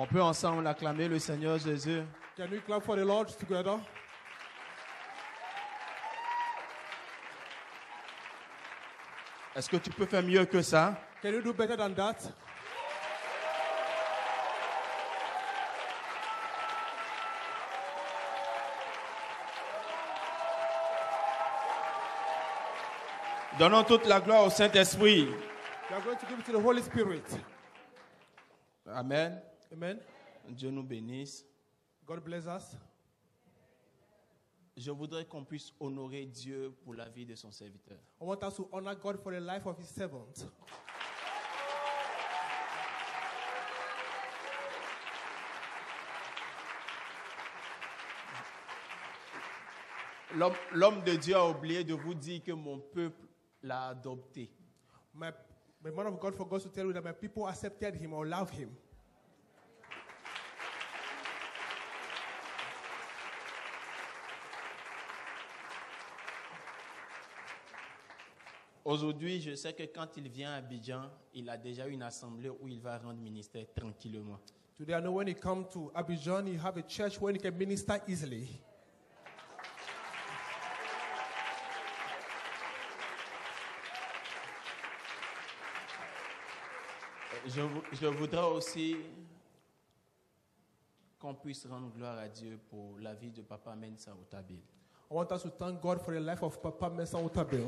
On peut ensemble acclamer le Seigneur Jésus. Can we clap for the Lord together? Est-ce que tu peux faire mieux que ça? Can you do better than that? Donnons toute la gloire au Saint-Esprit. We are going to give it to the Holy Spirit. Amen. Amen. Dieu nous bénisse. God bless us. Je voudrais qu'on puisse honorer Dieu pour la vie de son serviteur. I want us to honor God for the life of His servant. L'homme de Dieu a oublié de vous dire que mon peuple l'a adopté. The man of God forgot to tell you that my people accepted him or loved him. Aujourd'hui, je sais que quand il vient à Abidjan, il a déjà une assemblée où il va rendre ministère tranquillement. Today I know when he comes to Abidjan, he have a church where he can minister easily. Je voudrais aussi qu'on puisse rendre gloire à Dieu pour la vie de Papa Mensa Otabil. I want us to thank God for the life of Papa Mensa Otabil.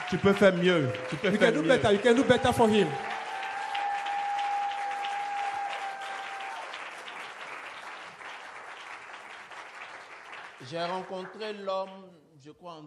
Tu peux faire mieux. Tu peux You faire can do mieux. better. You can do better for him. J'ai rencontré l'homme, je crois, en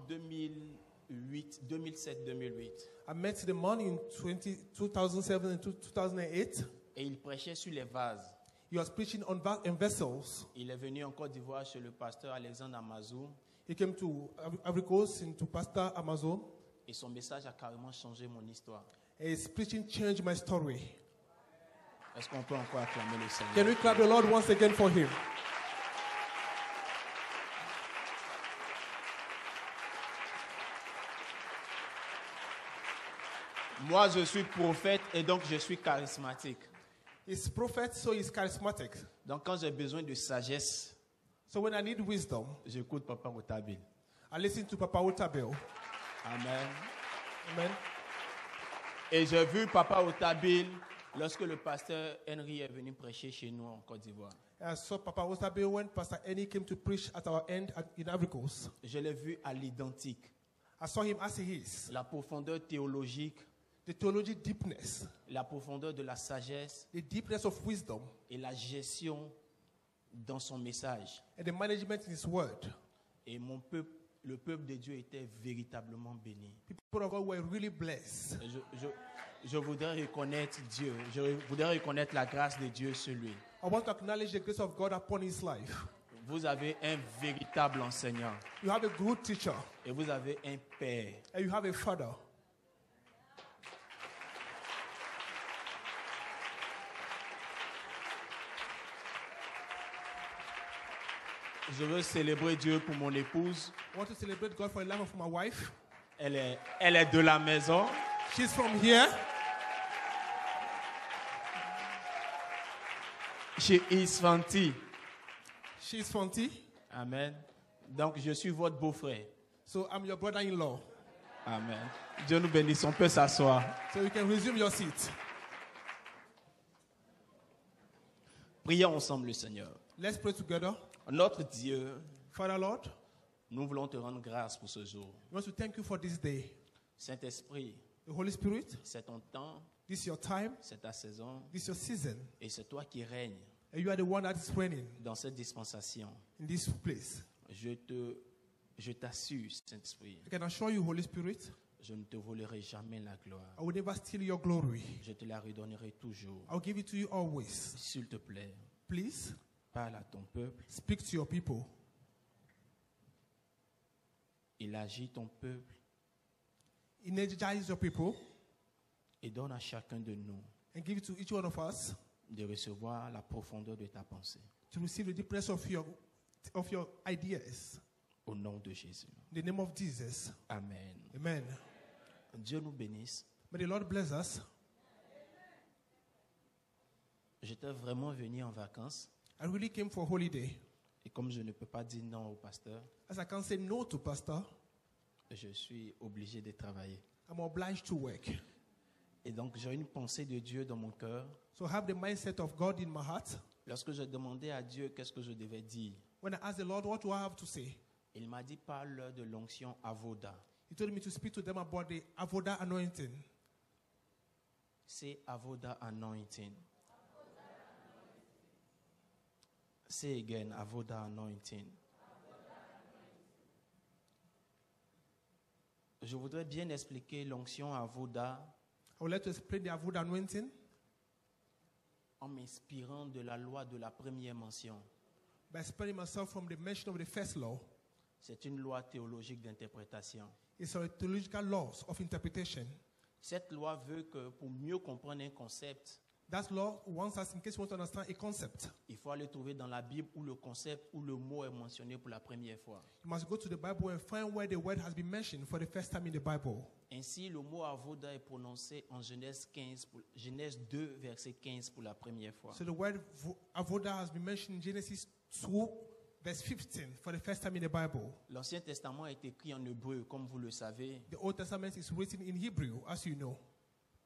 2007-2008. I met the man in 2007 and 2008. Et il prêchait sur les vases. He was preaching on vessels. Il est venu en Côte d'Ivoire chez le pasteur Alexandre Amazou. He came to Ivory Coast into Pastor Amazon. Et son message a carrément changé mon histoire. And his preaching changed my story. Est-ce qu'on peut encore acclamer le Seigneur? Can we clap the Lord once again for him? Moi, je suis prophète et donc je suis charismatique. He's prophet, so he's charismatic. Donc quand j'ai besoin de sagesse, So when I need wisdom, j'écoute Papa Otabil. I listen to Papa Otabil. Amen. Amen. Et j'ai vu Papa Otabil lorsque le pasteur Henry est venu prêcher chez nous en Côte d'Ivoire. I saw Papa Otabil when Pastor Annie came to preach at our end in Ivory Coast. Je l'ai vu à l'identique. I saw him as he is. La profondeur théologique, The theology deepness, la profondeur de la sagesse the deepness of wisdom, et la gestion dans son message. and the management in his word. Et mon peuple, le peuple de Dieu était véritablement béni. People of God were really blessed. Et je voudrais reconnaître Dieu. Je voudrais reconnaître la grâce de Dieu sur lui. I want to acknowledge the grace of God upon his life. Vous avez un véritable enseignant. You have a good teacher, Et vous avez un père. and you have a father. Je veux célébrer Dieu pour mon épouse. I want to celebrate God for the life of my wife. Elle est de la maison. She's from here. She is Fanti. She's from T. Amen. Donc je suis votre beau-frère. So I'm your brother-in-law. Amen. Dieu nous bénisse. On peut s'asseoir. So you can resume your seat. Prions ensemble le Seigneur. Let's pray together. Notre Dieu, Father Lord, nous voulons te rendre grâce pour ce jour. we want to thank you for this day. Saint-Esprit, The Holy Spirit, c'est ton temps, this is your time, c'est ta saison, this is your season, et c'est toi qui règnes and you are the one that is reigning dans cette dispensation. in this place. Je t'assure, Saint-Esprit, I can assure you, Holy Spirit, je ne te volerai jamais la gloire. I will never steal your glory. Je te la redonnerai toujours. I will give it to you always. S'il te plaît, Please parle à ton peuple. speak to your people. Il agit ton peuple Energize your people et donne à chacun de nous and give it to each one of us de recevoir la profondeur de ta pensée. to receive the deepness of your ideas. Au nom de Jésus. In the name of Jesus. Amen. Amen. Dieu nous bénisse. May the Lord bless us. J'étais vraiment venu en vacances. I really came for holiday. Et comme je ne peux pas dire non au pasteur, As I can't say no to pastor, je suis obligé de travailler. I'm obliged to work. Et donc, j'ai une pensée de Dieu dans mon cœur. So I have the mindset of God in my heart. Lorsque je demandais à Dieu qu'est-ce que je devais dire, When I asked the Lord, what do I have to say? il m'a dit parle de l'onction Avoda. He told me to speak to them about the Avoda anointing. C'est Avoda anointing. Say again, Avoda anointing. Je voudrais bien expliquer l'onction Avoda I would like to explain the Avoda anointing en m'inspirant de la loi de la première mention. by sparing myself from the mention of the first law. C'est une loi théologique d'interprétation. It's a theological laws of interpretation. Cette loi veut que pour mieux comprendre un concept, That law wants us, in case you want to understand a concept, il faut aller trouver dans la Bible où le concept, où le mot est mentionné pour la première fois. you must go to the Bible and find where the word has been mentioned for the first time in the Bible. Ainsi, le mot Avoda est prononcé en Genèse 2, verset 15 pour la première fois. So the word Avoda has been mentioned in Genesis 2, verse 15 for the first time in the Bible. L'Ancien Testament est écrit en hébreu, comme vous le savez. The Old Testament is written in Hebrew, as you know.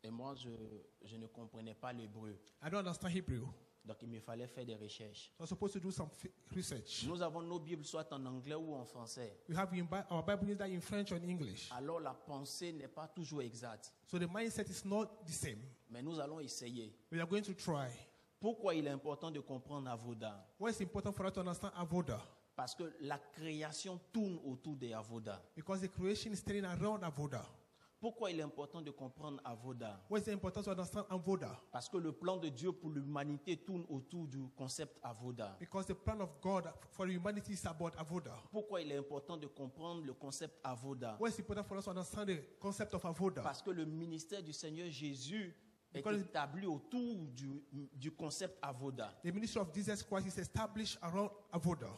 Et moi, je ne comprenais pas l'hébreu. I don't understand Hebrew. Donc, il me fallait faire des recherches. So I'm supposed to do some research. Nous avons nos Bibles soit en anglais ou en français. We have our Bible either in French or in English. Alors, la pensée n'est pas toujours exacte. So the mindset is not the same. Mais nous allons essayer. We are going to try. Pourquoi il est important de comprendre Avoda? Why it's important for us to understand Avoda? Parce que la création tourne autour des Avoda. Because the creation is turning around Avoda. Pourquoi il est important de comprendre Avoda? Why is it important to understand Avoda? Parce que le plan de Dieu pour l'humanité tourne autour du concept Avoda. Because the plan of God for humanity is about Avoda. Pourquoi il est important de comprendre le concept Avoda? Why is it important for us to understand the concept of Avoda? Parce que le ministère du Seigneur Jésus est Because- établi autour du concept Avoda. The ministry of Jesus Christ is established around Avoda.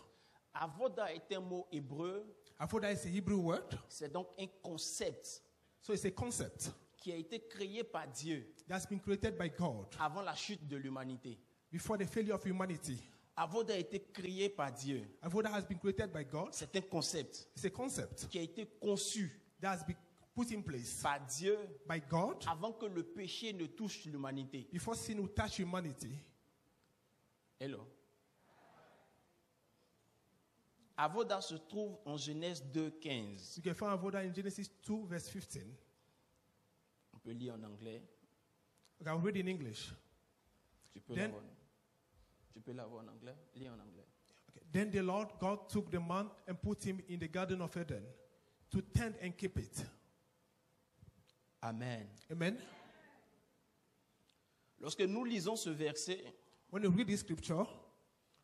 Avoda est un mot hébreu, Avoda is a Hebrew word, c'est donc un concept so it's a concept qui a été créé par Dieu that's been created by God avant la chute de l'humanité. before the failure of humanity. Avoda a été créé par Dieu. Avoda has been created by God. C'est un concept It's a concept qui a été conçu that has been put in place par Dieu by God avant que le péché ne touche l'humanité. before sin will touch humanity. Hello. Avoda se trouve en Genèse 2:15. You can find Avoda in Genesis 2, verse 15. On peut lire en anglais. Okay, I'll read in English. Tu peux Then- l'avoir. Tu peux l'avoir en anglais. Lis en anglais. Okay. Then the Lord God took the man and put him in the Garden of Eden to tend and keep it. Amen. Amen. Lorsque nous lisons ce verset, When you read this scripture,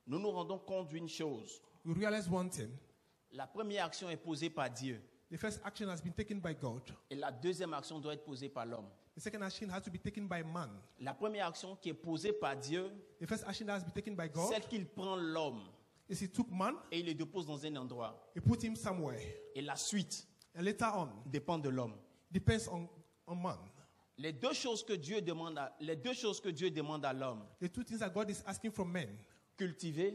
nous nous rendons compte d'une chose. we realize one thing. La première action est posée par Dieu The first action has been taken by God. et la deuxième action doit être posée par l'homme. The second action has to be taken by man. La première action qui est posée par Dieu, The first action that has been taken by God c'est qu'il prend l'homme is he took man, et il le dépose dans un endroit. he put him somewhere. Et la suite And later on, dépend de l'homme. depends on man. Les deux choses que Dieu demande à l'homme, The two things that God is asking from men, cultiver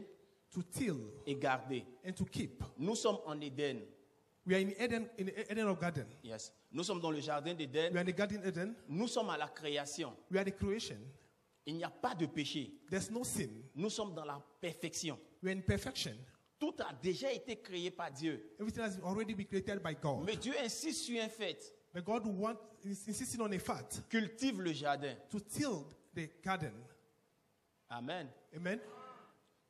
to till et garder. and to keep. Nous sommes en Éden. We are in the Eden of Garden. Yes. Nous sommes dans le jardin We d'Éden. are in the Garden Eden. Nous sommes à la création. We are the creation. Il n'y a pas de péché. There's no sin. Nous sommes dans la perfection. We are in perfection. Tout a déjà été créé par Dieu. Everything has already been created by God. Mais Dieu insiste sur un fait. But God is insisting on a fact Cultive le jardin. to till the garden. Amen. Amen.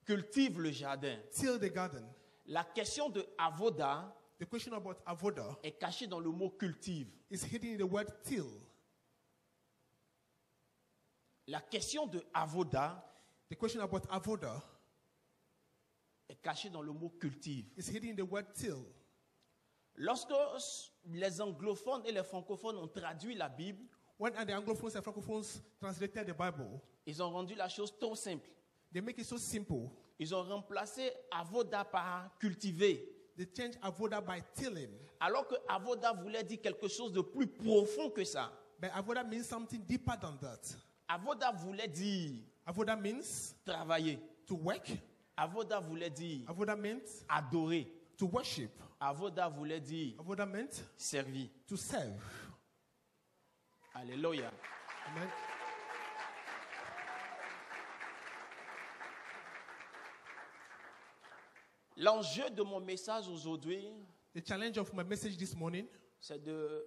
Cultive le jardin. Till the garden. La question de Avoda The question about Avoda est cachée dans le mot cultive. is hidden in the word till. La question de Avoda The question about Avoda est cachée dans le mot cultive. is hidden in the word till. Lorsque les anglophones et les francophones ont traduit la Bible, When the Anglophones and Francophones translated the Bible, ils ont rendu la chose trop simple. they make it so simple. Ils ont remplacé Avoda par cultiver. They change Avoda by tilling. Alors que Avoda voulait dire quelque chose de plus profond que ça. But Avoda means something deeper than that. Avoda voulait dire Avoda means travailler. to work. Avoda voulait dire Avoda meant adorer. to worship. Avoda voulait dire Avoda meant servir. to serve. Alléluia. Amen. L'enjeu de mon message aujourd'hui, The challenge of my message this morning c'est de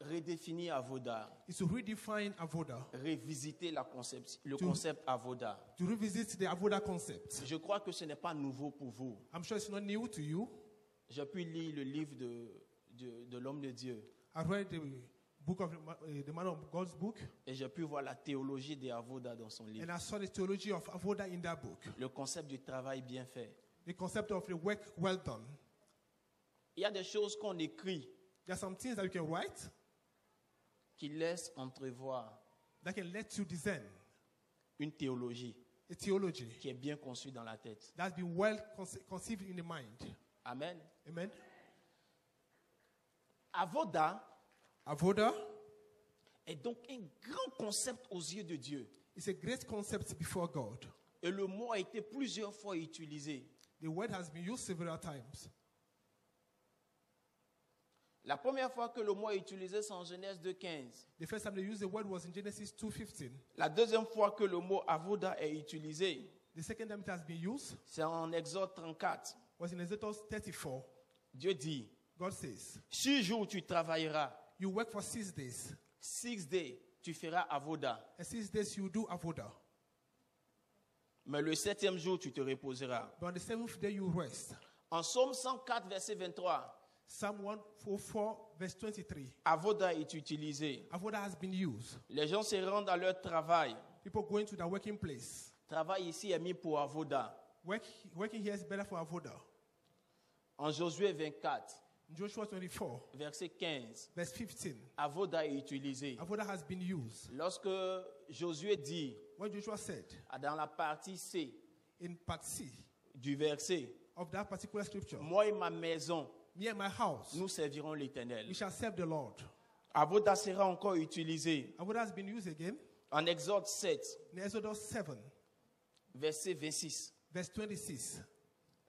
redéfinir Avoda, is to redefine Avoda, revisiter le concept Avoda. to revisit the Avoda concept. Je crois que ce n'est pas nouveau pour vous. I'm sure it's not new to you. J'ai pu lire le livre de l'homme de Dieu I read the book of the man of God's book, et j'ai pu voir la théologie des Avoda dans son livre. and I saw the theology of Avoda in that book. Le concept du travail bien fait. The concept of the work well done. Il y a des choses qu'on écrit There are some things that you can write qui laissent entrevoir that can let you discern une théologie a theology qui est bien conçue dans la tête. that's been well conceived in the mind. Amen. Amen. Avoda Avoda est donc un grand concept aux yeux de Dieu. is a great concept before God. Et le mot a été plusieurs fois utilisé. The word has been used several times. La première fois que le mot est utilisé, c'est en Genèse 2:15. The first time they used the word was in Genesis 2:15. La deuxième fois que le mot avoda est utilisé, The second time it has been used c'est en Exode 34. was in Exodus 34. Dieu dit, God says, 6 jours tu travailleras, you work for 6 days, 6 days tu feras avoda, and 6 days you do Avoda. mais le 7e jour tu te reposeras. But on the 7th day you rest. En Psaume 104, verset 23, Psalm 104, verse 23. avoda est utilisé. Avoda has been used. Les gens se rendent à leur travail. People going to their working place. Travail ici est mis pour avoda. Working here is better for Avoda. En Josué 24, In Joshua 24, verset 15, verse 15, avoda est utilisé. Avoda has been used. Lorsque Josué dit, What Joshua said dans la partie C in part C du verset, of that particular scripture, moi et ma maison, me and my house, nous servirons l'Éternel. we shall serve the Lord. Avoda sera encore utilisé Avoda has been used again en Exode 7, in Exodus 7, verset 26. verse 26,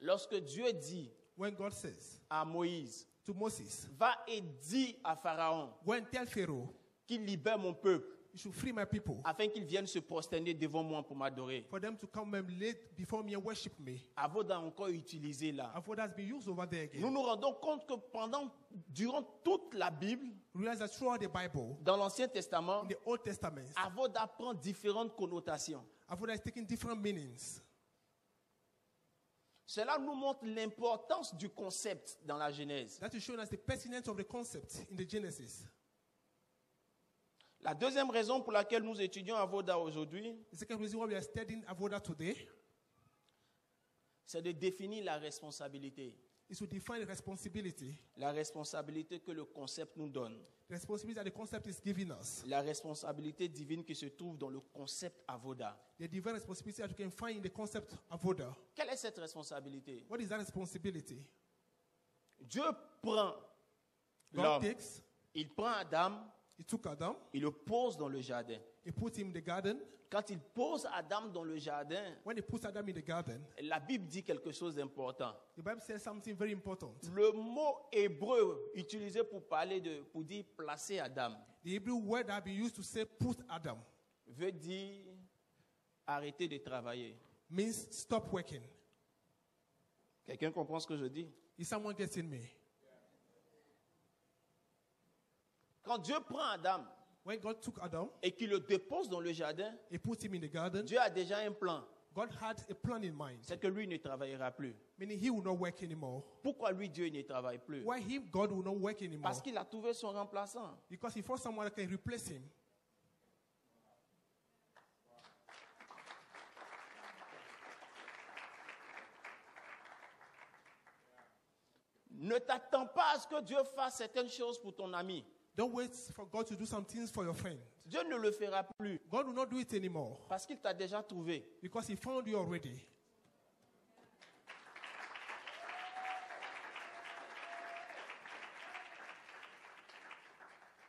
Lorsque Dieu dit when God says à Moïse, to Moses, va et dis à Pharaon go and tell Pharaoh, qu'il libère mon peuple you should free my people, afin qu'ils viennent se prosterner devant moi pour m'adorer. for them to come and lay before me and worship me. Avoda encore utilisé là. Avoda has been used over there Nous again. nous rendons compte que durant toute la Bible, Realize that throughout the Bible, dans l'Ancien Testament, in the Old Testament, avoda prend différentes connotations. Avoda is taking different meanings. Cela nous montre l'importance du concept dans la Genèse. That is showing us the pertinence of the concept in the Genesis. La deuxième raison pour laquelle nous étudions avoda aujourd'hui, The second reason why we are studying Avoda today c'est de définir la responsabilité. is to define responsibility. La responsabilité que le concept nous donne. The responsibility that the concept is giving us. La responsabilité divine qui se trouve dans le concept avoda. The divine responsibility that you can find in the concept Avoda. Quelle est cette responsabilité? What is that responsibility? Dieu prend God l'homme, takes, il prend Adam, he took Adam, il le pose dans le jardin. he put him in the garden. Quand il pose Adam dans le jardin, When he puts Adam in the garden, la Bible dit quelque chose d'important. the Bible says something very important. Le mot hébreu utilisé pour dire placer Adam The Hebrew word that be used to say put Adam veut dire arrêter de travailler. means stop working. Quelqu'un comprend ce que je dis? Is someone getting me? Quand Dieu prend Adam When God took Adam, et qu'il le dépose dans le jardin, he put him in the garden. Dieu a déjà un plan. God had a plan in mind, C'est que lui ne travaillera plus. meaning he will not work anymore. Pourquoi lui, Dieu ne travaille plus? Why him, God will not work anymore? Parce qu'il a trouvé son remplaçant. Because he found someone that can replace him. Ne t'attends pas à ce que Dieu fasse certaines choses pour ton ami. Don't wait for God to do some things for your friend. Dieu ne le fera plus God will not do it anymore parce qu'il t'a déjà trouvé. because he found you already.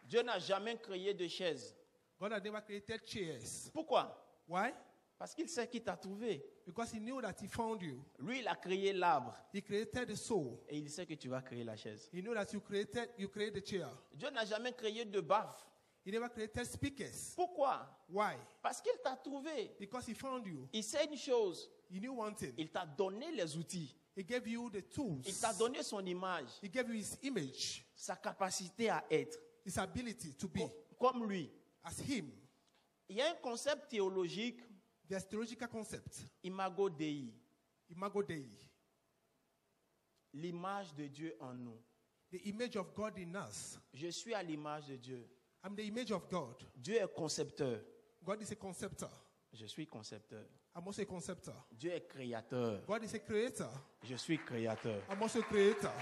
Dieu n'a jamais créé de chaise God had never created chairs. Pourquoi? Why? Parce qu'il sait qui t'a trouvé. Because he knew that he found you. Lui, il a créé l'arbre He created the soul. et il sait que tu vas créer la chaise. He knew that you created the chair. Dieu n'a jamais créé de baffe. He never created speakers. Pourquoi? Why? Parce qu'il t'a trouvé. Because he found you. Il sait une chose. He knew one thing. Il t'a donné les outils. He gave you the tools. Il t'a donné son image, He gave you his image, sa capacité à être his ability to be comme lui. as him. Il y a un concept théologique, There's theological concept, imago Dei, imago Dei, l'image de Dieu en nous. the image of God in us. Je suis à l'image de Dieu. I'm the image of God. Dieu est concepteur. God is a conceptor. Je suis concepteur. I'm also a conceptor. Dieu est créateur. God is a creator. Je suis créateur. I'm also a creator.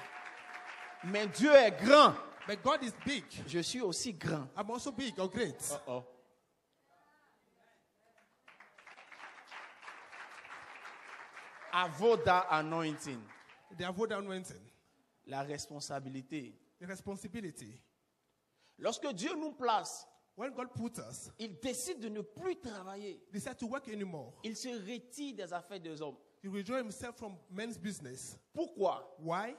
Mais Dieu est grand. But God is big. Je suis aussi grand. I'm also big or great. Oh. Avoda anointing. The avoid anointing, La responsabilité. the responsibility. Lorsque Dieu nous place, When God put us, il décide de ne plus travailler. decide to work anymore. Il se retire des affaires des hommes. He withdraw himself from men's business. Pourquoi? Why?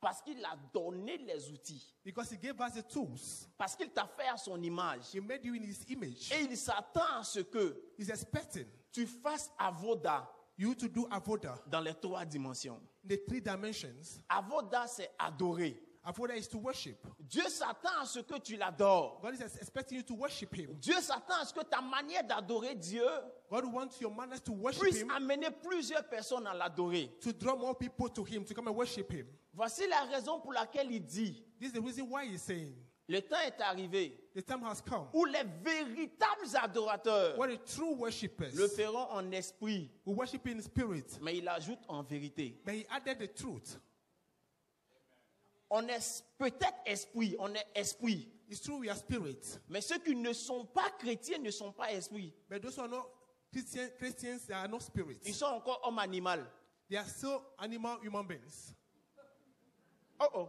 Parce qu'il a donné les outils. Because he gave us the tools. Parce qu'il t'a fait à son image. He made you in his image. Et il s'attend à ce que He's expecting tu fasses avoda you to do avoda dans les 3 dimensions. in the 3 dimensions. Avoda, c'est adorer. Avoda is to worship. Dieu s'attend à ce que tu l'adores. God is expecting you to worship him. Dieu s'attend à ce que ta manière d'adorer Dieu God wants your manners to worship puisse him, amener plusieurs personnes à l'adorer. to draw more people to him, to come and worship him. Voici la raison pour laquelle il dit, This is the reason why he's saying, le temps est arrivé the time has come où les véritables adorateurs where the true worshippers le feront en esprit, will worship in spirit. mais il ajoute en vérité. But he added the truth. On est peut-être esprit, on est esprit, It's true we are spirit. mais ceux qui ne sont pas chrétiens ne sont pas esprits. But those who are not Christians, they are not spirits. Ils sont encore hommes animal. They are still animal human beings. Oh.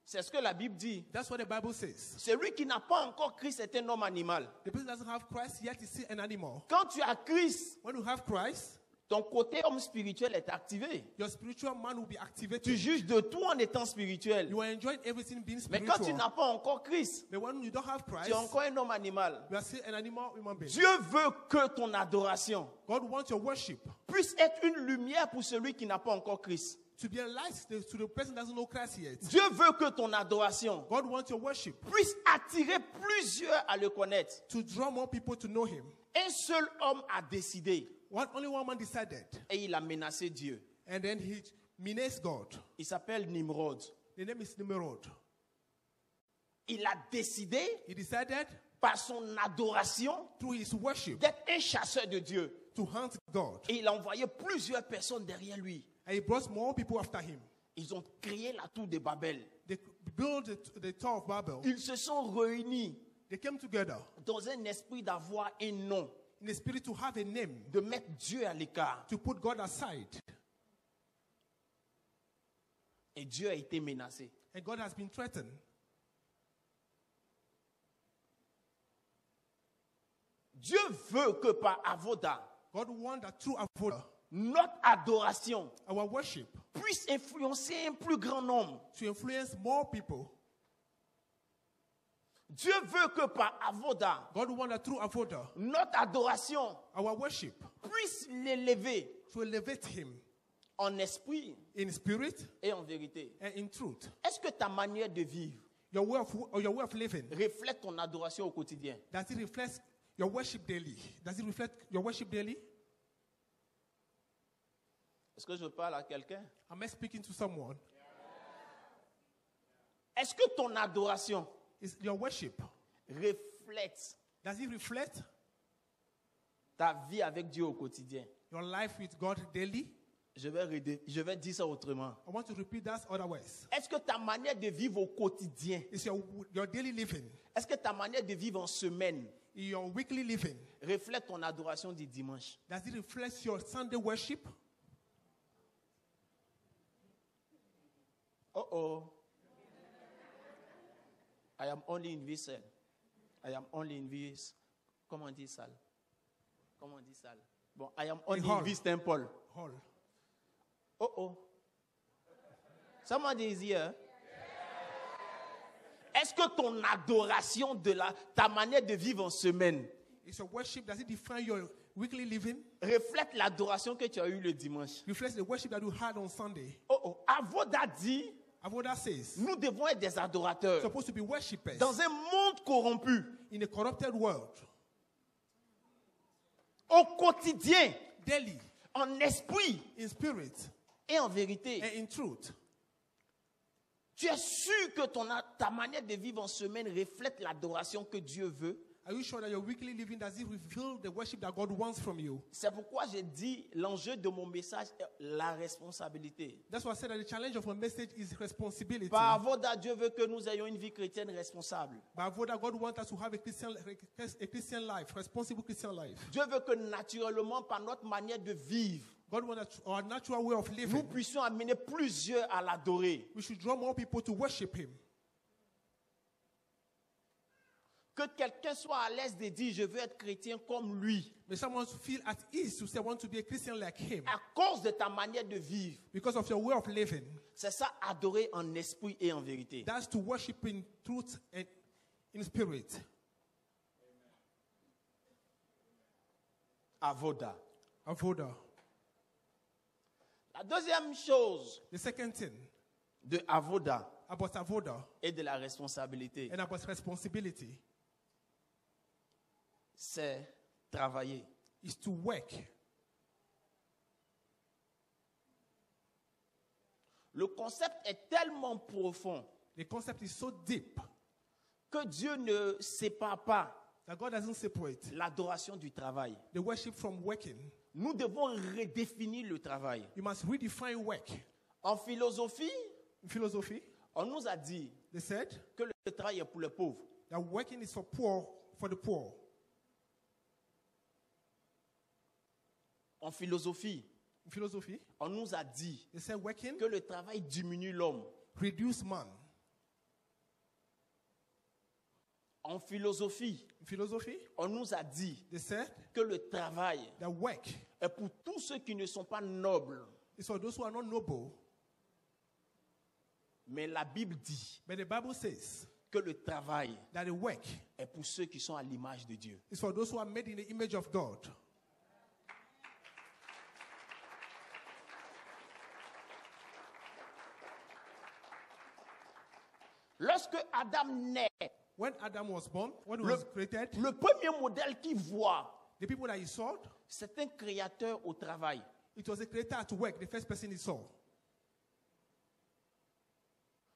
C'est ce que la Bible dit. That's what the Bible says. Celui qui n'a pas encore Christ est un homme animal. The person doesn't have Christ yet is still an animal. Quand tu as Christ, When you have Christ, ton côté homme spirituel est activé. your spiritual man will be Tu activated. juges de tout en étant spirituel. You are enjoying everything being Mais quand tu spiritual. n'as pas encore Christ, But when you don't have tu Christ, es encore un homme animal. you are still an animal human being. Dieu veut que ton adoration God wants your worship puisse être une lumière pour celui qui n'a pas encore Christ. to be a light to the person that doesn't know Christ yet. Dieu veut que ton adoration God wants your worship puisse attirer plusieurs à le connaître. to draw more people to know him. Un seul homme a décidé Only one man decided, et il a menacé Dieu. and then he menaced God. Il s'appelle Nimrod. The name is Nimrod. Il a décidé He decided par son adoration through his worship d'être un chasseur de Dieu. to hunt God. Et il a envoyé plusieurs personnes derrière lui. And he brought more people after him. Ils ont créé la tour de Babel. They built the Tower of Babel. Ils se sont réunis They came together dans un esprit d'avoir un nom, in the spirit to have a name, de mettre Dieu à l'écart. to put God aside. Et Dieu a été menacé. And God has been threatened. Dieu veut que par avoda, God wants that through avoda, notre adoration our worship, puisse influencer un plus grand nombre. to influence more people. Dieu veut que par avoda, God wants that through avoda, notre adoration our worship, puisse l'élever to elevate him en esprit in spirit et en vérité. and in truth. Est-ce que ta manière de vivre Your way of living, reflète ton adoration au quotidien? does it reflect your worship daily? Does it reflect your worship daily? Est-ce que je parle à quelqu'un? Am I speaking to someone? Est-ce que ton adoration Is your worship, reflète does it reflect ta vie avec Dieu au quotidien? your life with God daily? Je vais dire ça autrement. I want to repeat that otherwise. Est-ce que ta manière de vivre au quotidien, It's your daily living, est-ce que ta manière de vivre en semaine your weekly living. reflète ton adoration du dimanche? Does it reflect your Sunday worship? Oh. I am only in vessel. I am only in this. Comment on dit salle? Comment on dit salle? Bon, I am only hall. in this temple. Hall. Oh. Somebody is here. Est-ce que ton adoration ta manière de vivre en semaine Is your worship, does it define your weekly living? reflète l'adoration que tu as eue le dimanche? Reflects the worship that you had on Sunday. Avoda dit, Avoda says, nous devons être des adorateurs supposed to be worshippers dans un monde corrompu, in a corrupted world. au quotidien, Daily, en esprit in spirit, et en vérité. and in truth. Tu es sûr que ta manière de vivre en semaine reflète l'adoration que Dieu veut? Are you sure that your weekly living, does it reveal the worship that God wants from you? C'est pourquoi j'ai dit, l'enjeu de mon message est la responsabilité. That's why I said that the challenge of my message is responsibility. Par Avoda, Dieu veut que nous ayons une vie chrétienne responsable. By Avoda, God wants us to have a Christian life, responsible Christian life. Dieu veut que naturellement, par notre manière de vivre, God wants our natural way of nous living. puissions amener plusieurs à l'adorer. We should draw more people to worship Him. Que quelqu'un soit à l'aise de dire, je veux être chrétien comme lui. May someone feel at ease to say, I want to be a Christian like Him. À cause de ta manière de vivre. Because of your way of living. C'est ça, adorer en esprit et en vérité. That's to worship in truth and in spirit. Avoda. Avoda. La deuxième chose The second thing de Avoda about Avoda et de la responsabilité, and about responsibility c'est travailler. is to work. Le concept est tellement profond The concept is so deep que Dieu ne sépare pas that God doesn't separate l'adoration du travail. the worship from working. Nous devons redéfinir le travail. You must redefine work. En philosophie, In philosophy, on nous a dit they said que le travail est pour les pauvres. that working is for the poor. En philosophie, In philosophy, on nous a dit they said working que le travail diminue l'homme. reduce man. En philosophie, In philosophy, on nous a dit they said que le travail that work est pour tous ceux qui ne sont pas nobles. is for those who are not noble. Mais la Bible dit But the Bible says que le travail that the work est pour ceux qui sont à l'image de Dieu. is for those who are made in the image of God. Lorsque Adam naît, When Adam was born, when he le, was created, le premier modèle qu'il voit, the people that he saw, c'est un créateur au travail. it was a creator at work, the first person he saw.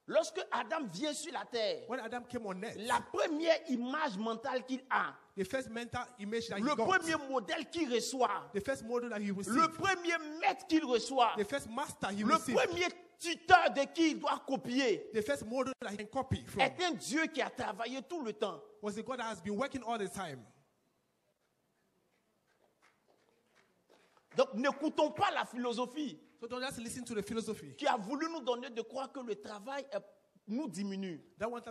Lorsque Adam vient sur la terre, When Adam came on earth, la première image mentale qu'il a, the first mental image that he le got, premier modèle qu'il reçoit, the first model that he le received, premier maître qu'il reçoit, the first master he le received, premier tuteur de qui il doit copier, the first model that he can copy from, est un Dieu qui a travaillé tout le temps. was the God that has been working all the time. Donc n'écoutons pas la philosophie So don't just listen to the philosophy qui a voulu nous donner de croire que le travail nous diminue. that want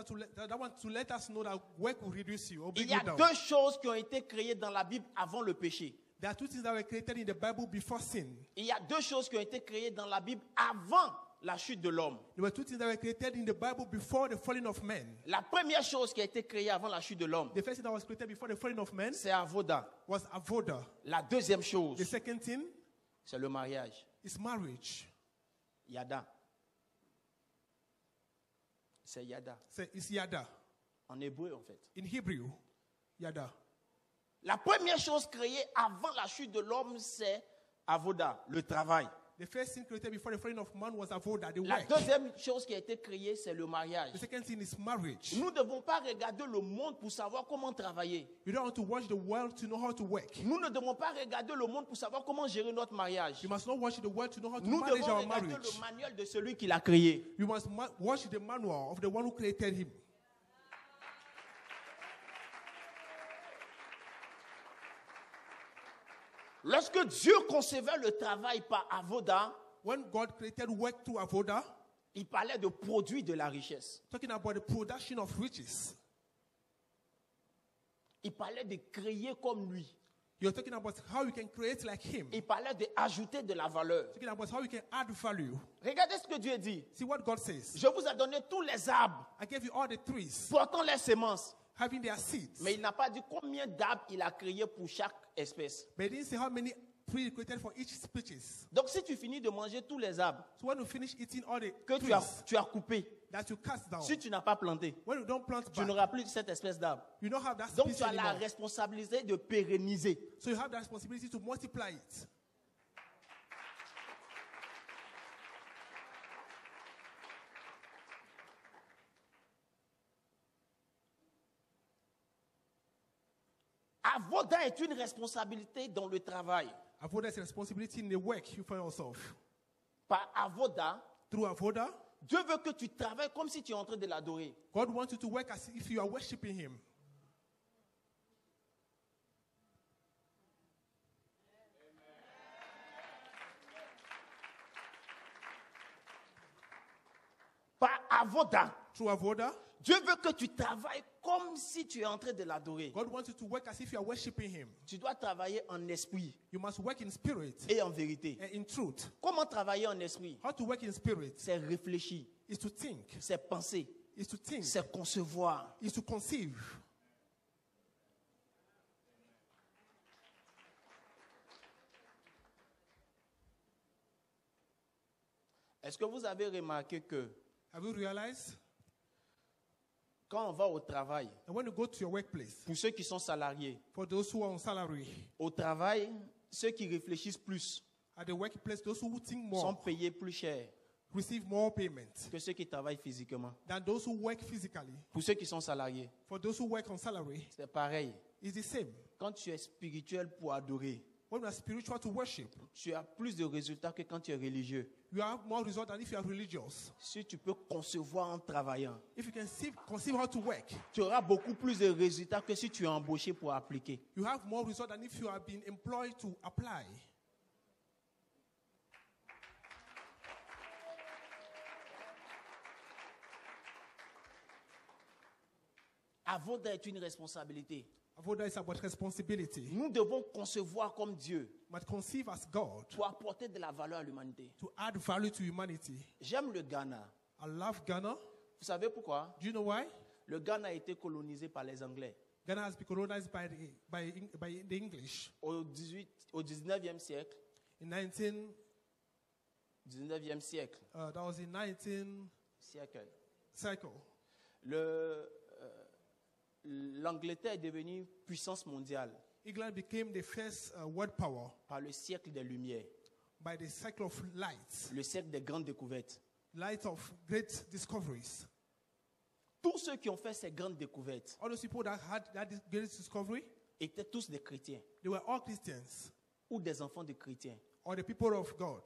to let us know that work will reduce you or bring Il y you a down. deux choses qui ont été créées dans la Bible avant le péché. There are two things that were created in the Bible before sin. Il y a deux choses qui ont été créées dans la Bible avant la chute de l'homme. There were two things that were created in the Bible before the falling of man. La première chose qui a été créée avant la chute de l'homme, The first thing that was created before the falling of man c'est Avoda. was Avoda. La deuxième chose, The second thing c'est le mariage. is marriage. Yada. C'est Yada. So it's Yada. En hébreu, en fait. In Hebrew, Yada. La première chose créée avant la chute de l'homme, c'est Avoda, le travail. The first thing created before the falling of man was Avoda, the La work. deuxième chose qui a été créée, c'est le mariage. The second thing is marriage. Nous ne devons pas regarder le monde pour savoir comment travailler. You don't want to watch the world to know how to work. Nous ne devons pas regarder le monde pour savoir comment gérer notre mariage. You must not watch the world to know how to Nous manage devons our regarder marriage. le manuel de celui qui l'a créé. You must watch the manual of the one who created him. Lorsque Dieu concevait le travail par Avoda, When God created work through Avoda, il parlait de produire de la richesse. talking about the production of riches. Il parlait de créer comme lui. You're talking about how you can create like him. Il parlait d'ajouter de la valeur. Talking about how you can add value. Regardez ce que Dieu dit. See what God says. Je vous ai donné tous les arbres I gave you all the trees portant les semences. having their seeds. Mais il n'a pas dit combien d'arbres il a créé pour chaque espèce. But he didn't say how many trees created for each species. Donc si tu finis de manger tous les arbres So when you finish eating all the que trees tu as coupés, that you cast down, si tu n'as pas planté, when you don't plant tu back, n'auras plus cette espèce d'arbre. you don't have that Donc species tu as la anymore. responsabilité de pérenniser. So you have the responsibility to multiply it. Avoda est une responsabilité dans le travail. Avoda is a responsibility in the work you find yourself. Par avoda, Through Avoda, Dieu veut que tu travailles comme si tu es en train de l'adorer. God wants you to work as if you are worshiping him. Par avoda, Through Avoda, Dieu veut que tu travailles comme si tu es en train de l'adorer. God wants you to work as if you are worshiping him. Tu dois travailler en esprit You must work in spirit et en vérité. and in truth. Comment travailler en esprit? How to work in spirit C'est réfléchir, is to think, c'est penser, is to think, c'est concevoir. is to conceive. Est-ce que vous avez remarqué que Have you realized quand on va au travail, that when you go to your workplace, pour ceux qui sont salariés, for those who are on salary, au travail, ceux qui réfléchissent plus at the workplace, those who think sont more payés plus cher receive more payment que ceux qui travaillent physiquement. than those who work physically. Pour ceux qui sont salariés, For those who work on salary, c'est pareil. it's the same. Quand tu es spirituel pour adorer, When you are spiritual to worship, tu as plus de résultats que quand tu es religieux. you have more result than if you are religious. Si tu peux concevoir en travaillant, If you can conceive how to work, tu auras beaucoup plus de résultats que si tu es embauché pour appliquer. you have more result than if you have been employed to apply. Avoda est une responsabilité. Avoda is about responsibility. Nous devons concevoir comme Dieu But conceive as God pour apporter de la valeur à l'humanité. to add value to humanity. J'aime le Ghana. I love Ghana. Vous savez pourquoi? Do you know why? Le Ghana a été colonisé par les Anglais Ghana has been colonized by the English au 19e siècle. in 19e siècle. that was in 19th Siècle. cycle. L'Angleterre est devenue puissance mondiale England became the first world power par le siècle des Lumières, by the cycle of light, le siècle des grandes découvertes. light of great discoveries. Tous ceux qui ont fait ces grandes découvertes All those people that had that great discovery, étaient tous des chrétiens they were all Christians ou des enfants de chrétiens. or the people of God.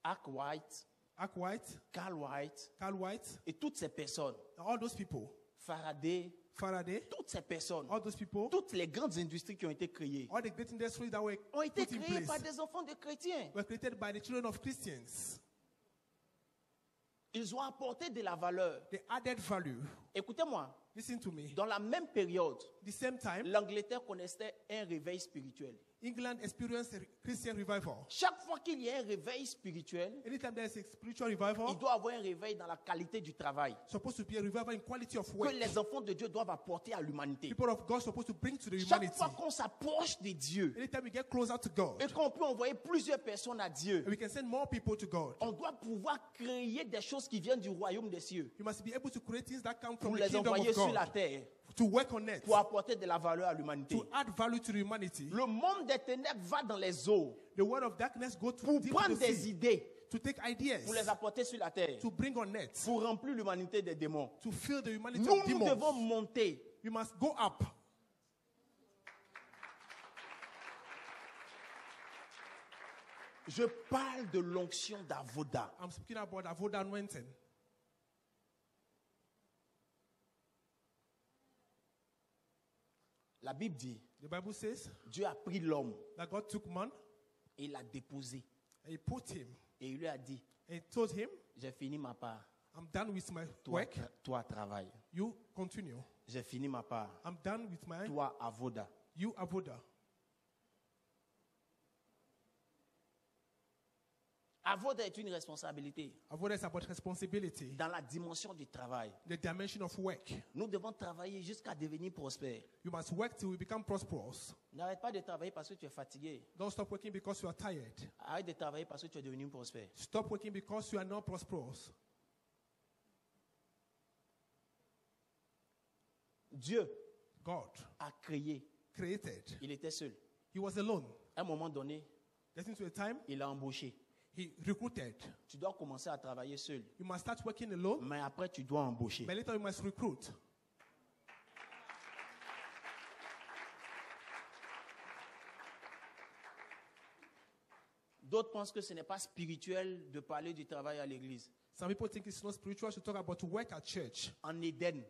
Arkwright, Carl White, et toutes ces personnes, all those people, Faraday, Faraday, toutes ces personnes, all those people, toutes les grandes industries qui ont été créées all the great industries that were ont été put in créées par place des enfants de chrétiens. were created by the children of Christians. Ils ont apporté de la valeur. They added value. Écoutez-moi, Listen to me. dans la même période, The same time, l'Angleterre connaissait un réveil spirituel. England experienced a Christian revival. Chaque fois qu'il y a un réveil spirituel, Anytime there is a spiritual revival, il doit y avoir un réveil dans la qualité du travail supposed to be a revival in quality of que work. les enfants de Dieu doivent apporter à l'humanité. People of God supposed to bring to the Chaque humanity. fois qu'on s'approche de Dieu Anytime we get closer to God, et qu'on peut envoyer plusieurs personnes à Dieu, and we can send more people to God, on doit pouvoir créer des choses qui viennent du royaume des cieux you must be able to create things that come pour from the les kingdom envoyer of sur la God, terre to work on it, pour apporter de la valeur à l'humanité. to add value to the humanity. Le monde des ténèbres va dans les eaux The word of darkness go to pour deep prendre to the des sea, idées, to take ideas, pour les apporter sur la terre, to bring on it, pour remplir l'humanité des démons. to fill the humanity Nous, of nous demons. devons monter. We must go up. Je parle de l'onction d'Avoda. I'm speaking about Avoda anointing. La Bible dit, The Bible says Dieu a pris l'homme that God took man et il l'a déposé. and he put him Et il lui a dit, and he told him, j'ai fini ma part. I'm done with my Toi, work. toi travaille. You continue. J'ai fini ma part. I'm done with mine. Toi, Avoda. You, Avoda. Avoda est une responsabilité Avoda is about responsibility, dans la dimension du travail. the dimension of work. Nous devons travailler jusqu'à devenir prospères. You must work till you become prosperous. N'arrête pas de travailler parce que tu es fatigué. Don't stop working because you are tired. Arrête de travailler parce que tu es devenu prospère. Stop working because you are not prosperous. Dieu God a créé. created. Il était seul. He was alone. À un moment donné, Getting to a time, il a embauché. he recruited. Tu dois commencer à travailler seul. You must start working alone, Mais après, tu dois embaucher. but later you must recruit. D'autres pensent que ce n'est pas spirituel de parler du travail à l'église. Some people think it's not spiritual to talk about work at church. En Éden,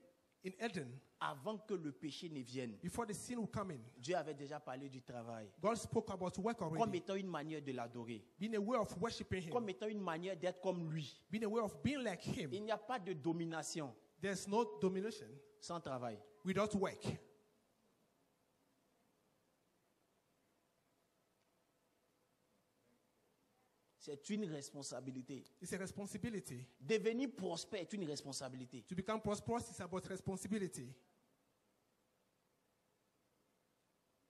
In Eden, avant que le péché ne vienne, before the sin will come in, Dieu avait déjà parlé du travail God spoke about work comme already. étant une manière de l'adorer, Being a way of worshiping Him, comme étant une manière d'être comme lui. being a way of being like Him. Il n'y a pas de domination There's no domination sans travail. without work. C'est une responsabilité. It's a responsibility. Devenir prospère est une responsabilité. To become prosperous is about responsibility.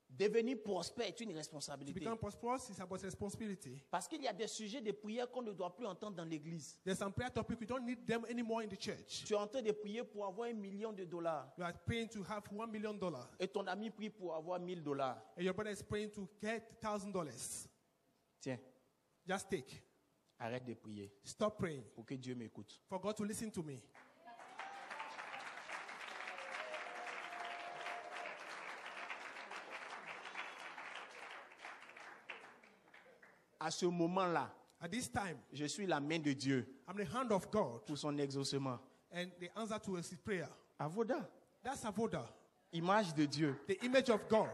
Devenir prospère est une To responsabilité. become prosperous is about responsibility. Parce qu'il y a des sujets de prière qu'on ne doit plus entendre dans l'église. There's some prayer topics we don't need them anymore in the church. Tu es en train de prier pour avoir $1 million. You are praying to have $1 million, Et ton ami prie pour avoir $1000. and your brother is praying to get $1,000. Tiens, Just take. arrête de prier Stop praying pour que Dieu m'écoute. for God to listen to me. À ce moment-là, At this time, je suis la main de Dieu I'm the hand of God pour son exaucement. and the answer to his prayer. Avoda, That's Avoda, image de Dieu. the image of God.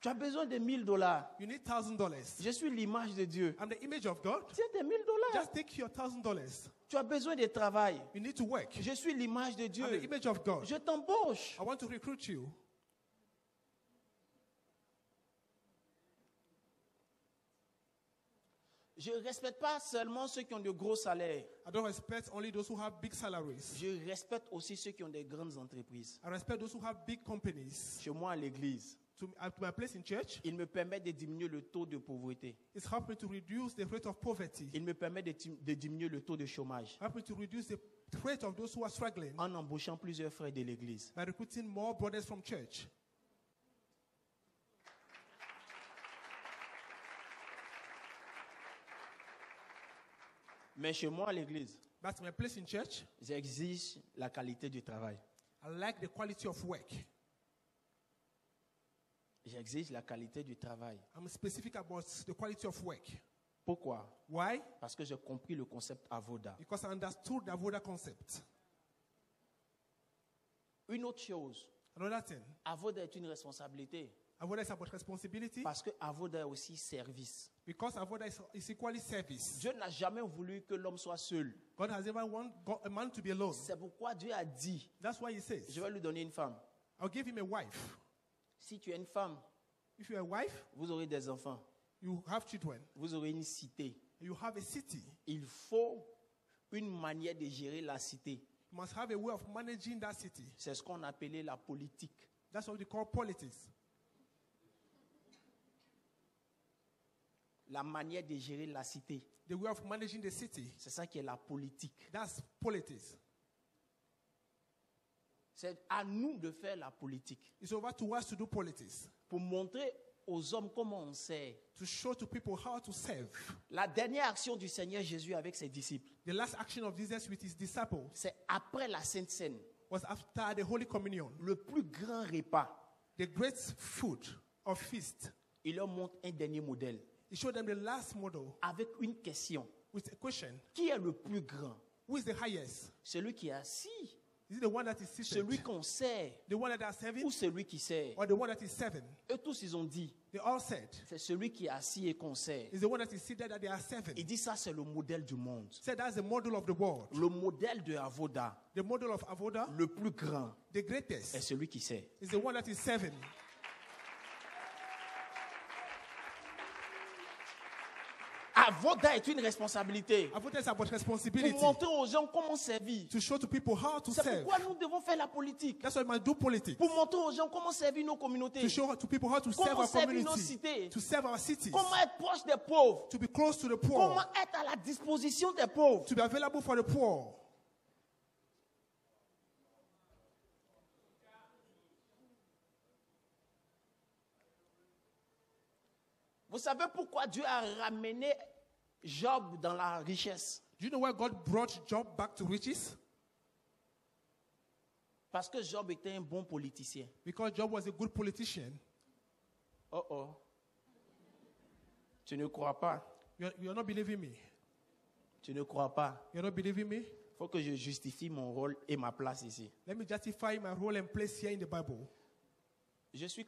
Tu as besoin de $1000. You need $1,000. Je suis l'image de Dieu. I'm the image of God. Tiens tes $1000. Just take your $1,000. Tu as besoin de travail. You need to work. Je suis l'image de I'm the Dieu. image of God. Je t'embauche. I want to recruit you. Je ne respecte pas seulement ceux qui ont de gros salaires. I don't respect only those who have big salaries. Je respecte aussi ceux qui ont des grandes entreprises. I respect those who have big companies. Chez moi, à l'église, To my place in church, il me permet de diminuer le taux de pauvreté. it's helped me to reduce the rate of poverty. Il me permet de diminuer le taux de chômage Help me to reduce the rate of those who are struggling en embauchant plusieurs frères de l'église. by recruiting more brothers from church. Mais chez moi, à l'église, That's my place in church. j'exige la qualité du travail. I like the quality of work. J'exige la qualité du travail. I'm specific about the quality of work. Pourquoi? Why? Parce que j'ai compris le concept Avoda. Because I understood the Avoda concept. Une autre chose, Another thing, Avoda est une responsabilité. Avoda is about responsibility Parce que Avoda est aussi service. because Avoda is equally service. Dieu n'a jamais voulu que l'homme soit seul. God has never wanted a man to be alone. C'est pourquoi Dieu a dit, That's why he says, je vais lui donner une femme. I'll give him a wife. Si tu es une femme, If you're a wife, vous aurez des enfants. you have children, Vous aurez une cité. you have a city. Il faut une manière de gérer la cité. You must have a way of managing that city. C'est ce qu'on appelait la politique. That's what they call politics. La manière de gérer la cité. The way of managing the city. C'est ça qui est la politique. That's politics. C'est à nous de faire la politique. It's over to us to do politics, Pour montrer aux hommes comment on sert. to show to people how to serve. La dernière action du Seigneur Jésus avec ses disciples, The last action of Jesus with his disciples c'est après la Sainte Seine. was after the Holy Communion. Le plus grand repas. The great food of feast. Il leur montre un dernier modèle. He showed them the last model Avec une question. with a question. Qui est le plus grand? Who is the highest? Celui qui est assis Is it the one that is seated? Celui qu'on sert The one that are serving? ou celui qui sert? Or the one that is serving? Eux tous, ils ont dit, They all said, c'est celui qui est assis et qu'on sert. is the one that is seated that they are serving. Il dit ça, c'est le modèle du monde. Said that's the model of the world. Le modèle de Avoda, The model of Avoda, le plus grand, the est greatest, celui qui sert. is the one that is serving. Avoda est une responsabilité. Avoda is about Pour responsibility. montrer aux gens comment servir. To show to people how to C'est serve. pourquoi nous devons faire la politique. That's why we must do politics. Pour montrer aux gens comment servir nos communautés. To show to people how to serve Comment our servir nos community. cités. To serve our cities. Comment être proche des pauvres. To be close to the poor. Comment être à la disposition des pauvres. To be available for the poor. Vous savez pourquoi Dieu a ramené Job dans la richesse? Do you know why God brought Job back to riches? Parce que Job était un bon politicien. Because Job was a good politician. Oh oh. Tu ne crois pas? You're not believing me. Tu ne crois pas? You're not believing me? Il faut que je justifie mon rôle et ma place ici. Let me justify my role and place here in the Bible. Je suis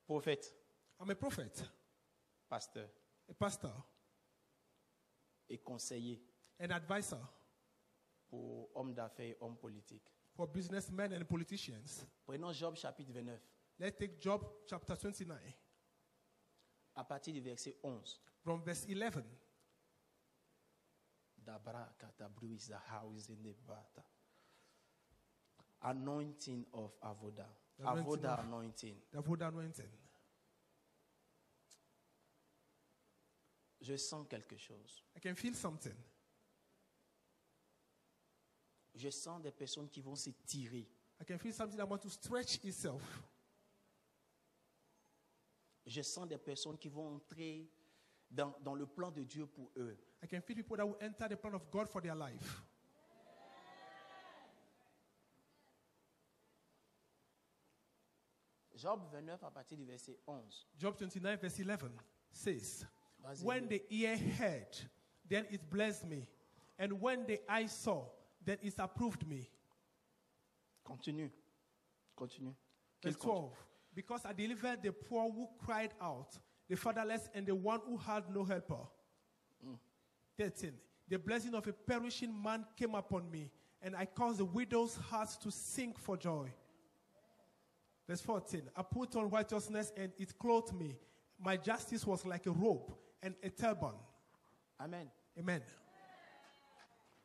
prophète, I'm a prophet, pasteur a pastor, et conseiller an advisor pour hommes d'affaires et hommes politiques. for businessmen and politicians. Prenons Job chapitre 29, Let's take Job chapter 29 à partir du verset 11. from verse 11. Dabra katabru is the house in the bata. Anointing of Avoda. The anointing Avoda of- anointing. The Avoda anointing. Je sens quelque chose. I can feel something. Je sens des personnes qui vont se tirer. I can feel something that wants to stretch itself. Je sens des personnes qui vont entrer dans le plan de Dieu pour eux. I can feel people that will enter the plan of God for their life. Job 29 à partir du verset 11. Job 29 verse 11 says, Vas-y. when the ear heard, then it blessed me. And when the eye saw, then it approved me. Continue. Continue. Verse Qu'il continue. 12, because I delivered the poor who cried out, the fatherless and the one who had no helper. 13, the blessing of a perishing man came upon me, and I caused the widow's heart to sing for joy. Verse 14, I put on righteousness and it clothed me. My justice was like a robe and a turban. Amen. Amen.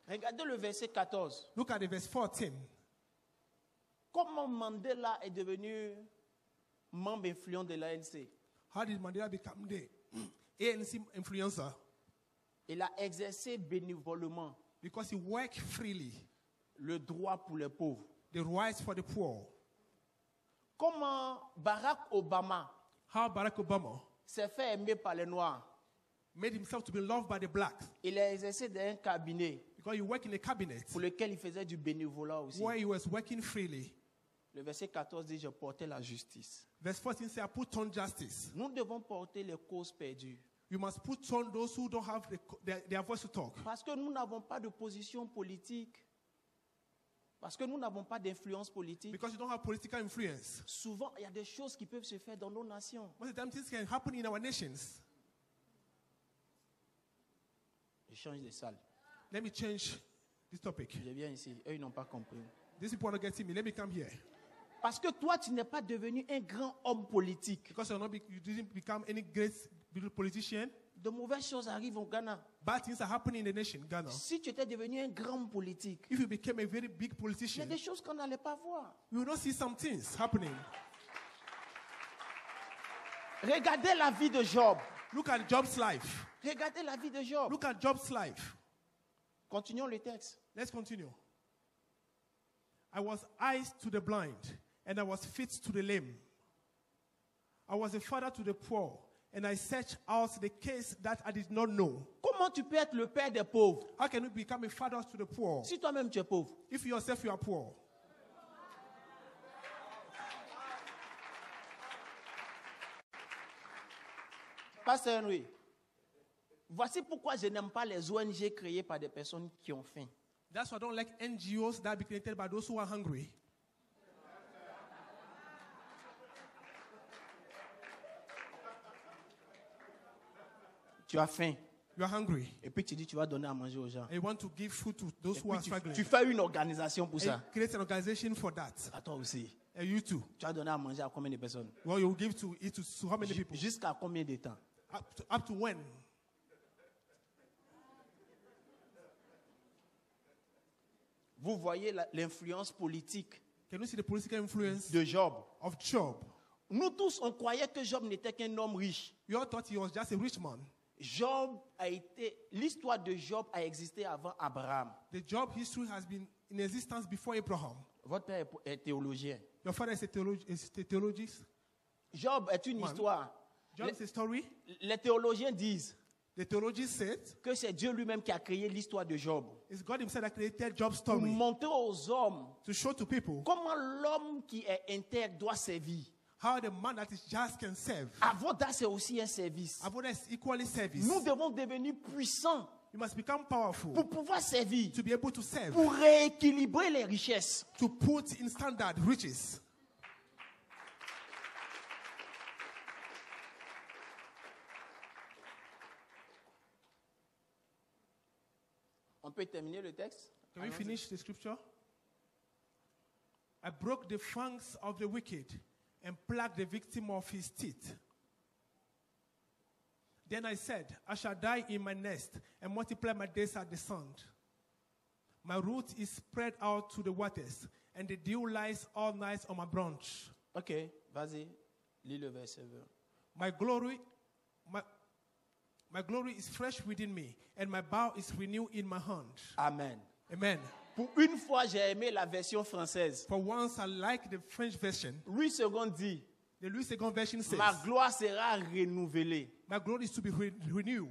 Regardez le verset 14. Look at the verse 14. Comment Mandela est devenu membre influent de l'ANC? How did Mandela become the ANC influencer? Il a exercé bénévolement Because he worked freely, le droit pour les pauvres. the rights for the poor. Comment Barack Obama How Barack Obama s'est fait aimer par les Noirs? made himself to be loved by the blacks. Il a exercé dans un cabinet Because he worked in a cabinet pour lequel il faisait du bénévolat aussi. where he was working freely. Le verset 14 dit, je portais la justice. Verse 14 says, I put on justice. Nous devons porter les causes perdues. You must put on those who don't have their voice to talk. Parce que nous n'avons pas de position politique. Parce que nous n'avons pas d'influence politique. Because you don't have political influence. Souvent, il y a des choses qui peuvent se faire dans nos nations. Most of the time, things can happen in our nations. Je change de salle. Let me change this topic. Je viens ici. Eux, ils n'ont pas compris. These people are not getting me. Let me come here. Parce que toi, tu n'es pas devenu un grand homme politique. Because you didn't become any great politician. De mauvaises choses arrivent au Ghana. Bad things are happening in the nation, Ghana. Si tu étais devenu un grand politique, If you became a very big il y a politician, des choses qu'on n'allait pas voir. you will not see some things happening. Regardez la vie de Job. Look at Job's life. Regardez la vie de Job. Look at Job's life. Continuons le texte. Let's continue. I was eyes to the blind, and I was feet to the lame. I was a father to the poor, and I searched out the case that I did not know. Comment tu peux être le père des pauvres How can you become a father to the poor si toi-même tu es pauvre? if yourself you are poor? Pasteur Henry, voici pourquoi je n'aime pas les ONG créées par des personnes qui ont faim. That's why I don't like NGOs that be created by those who are hungry. Tu as faim. You are hungry. Et puis tu dis tu vas donner à manger aux gens. And you want to give food to those Et who puis are struggling. tu fais une organisation pour And ça. you create an organization for that. À toi aussi. And you too. Tu vas donner à manger à combien de personnes? Well, you will give to it to how many people? Jusqu'à combien de temps? Up to when? Vous voyez l'influence politique Can you see the political influence de Job? of Job? Nous tous, on croyait que Job n'était qu'un homme riche. You all thought he was just a rich man. L'histoire de Job a existé avant Abraham. The Job history has been in existence before Abraham. Votre père est théologien. Your father is a theologist. Job est une histoire. Job is a story. Les théologiens disent The theologians said que c'est Dieu lui-même qui a créé l'histoire de Job. it's God himself that created Job's Pour story montrer aux hommes to show to people comment l'homme qui est intègre doit servir. how the man that is just can serve. Avoda, c'est aussi un service. Avoda is equally service. Nous devons devenir puissants You must become powerful pour pouvoir servir, to be able to serve, pour rééquilibrer les richesses. to put in standard riches. On peut terminer le texte? Can we Allons-y. finish the scripture? I broke the fangs of the wicked and plucked the victim of his teeth. Then I said, I shall die in my nest and multiply my days as the sand. My root is spread out to the waters, and the dew lies all night on my branch. Ok, vas-y, lis le verset 20. My glory is fresh within me, and my bow is renewed in my hand. Amen. Amen. Pour une fois, j'ai aimé la version française. For once, I like the French version. Louis II dit, The Louis II version says, ma gloire sera renouvelée. my glory is to be renewed.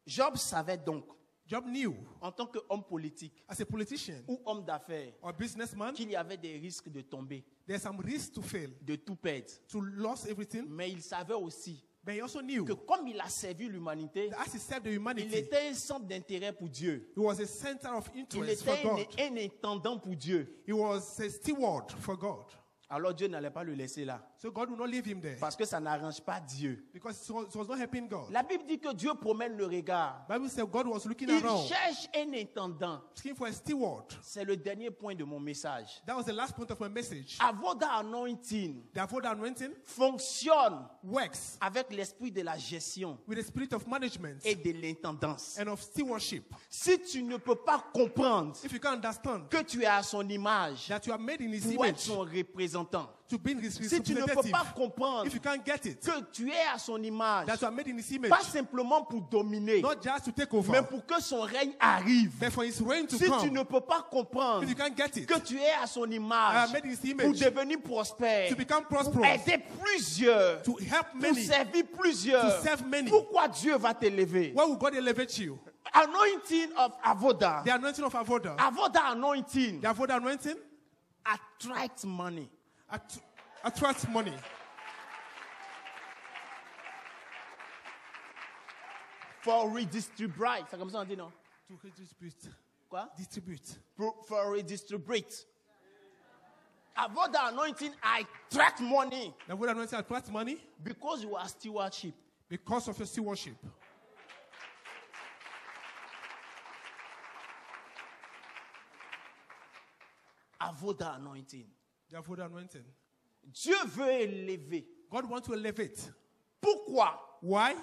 Job savait donc, Job knew, en tant qu'homme politique as a politician ou homme d'affaires, or businessman, qu'il y avait des risques de tomber, there's some risk to fail, de tout perdre. to lose everything. Mais il savait aussi But he also knew que comme il a servi l'humanité, that as he served the il humanity, était un centre d'intérêt pour Dieu. he was a center of Il interest for était God. un intendant pour Dieu. He was a steward for God. Alors Dieu n'allait pas le laisser là. So God will not leave him there Parce que ça n'arrange pas Dieu. because it was not helping God. La Bible dit que Dieu promène le regard. Bible said God was looking Il around, cherche un intendant. looking for a steward. C'est le dernier point de mon message. That was the last point of my message. Avoda anointing The avoid anointing fonctionne works avec l'esprit de la gestion with the spirit of management et de l'intendance. and of stewardship. Si tu ne peux pas comprendre If you can understand que tu es à son image that you are made in his pour être image son représentant, to be his si tu ne peux representative, pas comprendre if you can't get it, que tu es à son image, that you are made in his image, pas simplement pour dominer, not just to take over, mais pour que son règne arrive. but for his reign to Si tu come. ne peux pas comprendre If you can't get it, que tu es à son I image am made in his pour image devenir prospère, to become pour prosperous, aider plusieurs, to help pour many, servir plusieurs, to serve many. pourquoi Dieu va t'élever? why will God elevate you? Anointing of Avoda. The anointing of Avoda. Avoda anointing The Avoda anointing attracts money. attracts money. For redistribute. C'est comme ça on dit, non? To redistribute. Quoi? Distribute. For redistribute. Avoda anointing attracts money The Avoda anointing attracts money because you are stewardship. because of your stewardship. Avoda anointing. The Avoda anointing. Dieu veut élever. God wants to elevate. Pourquoi? Why?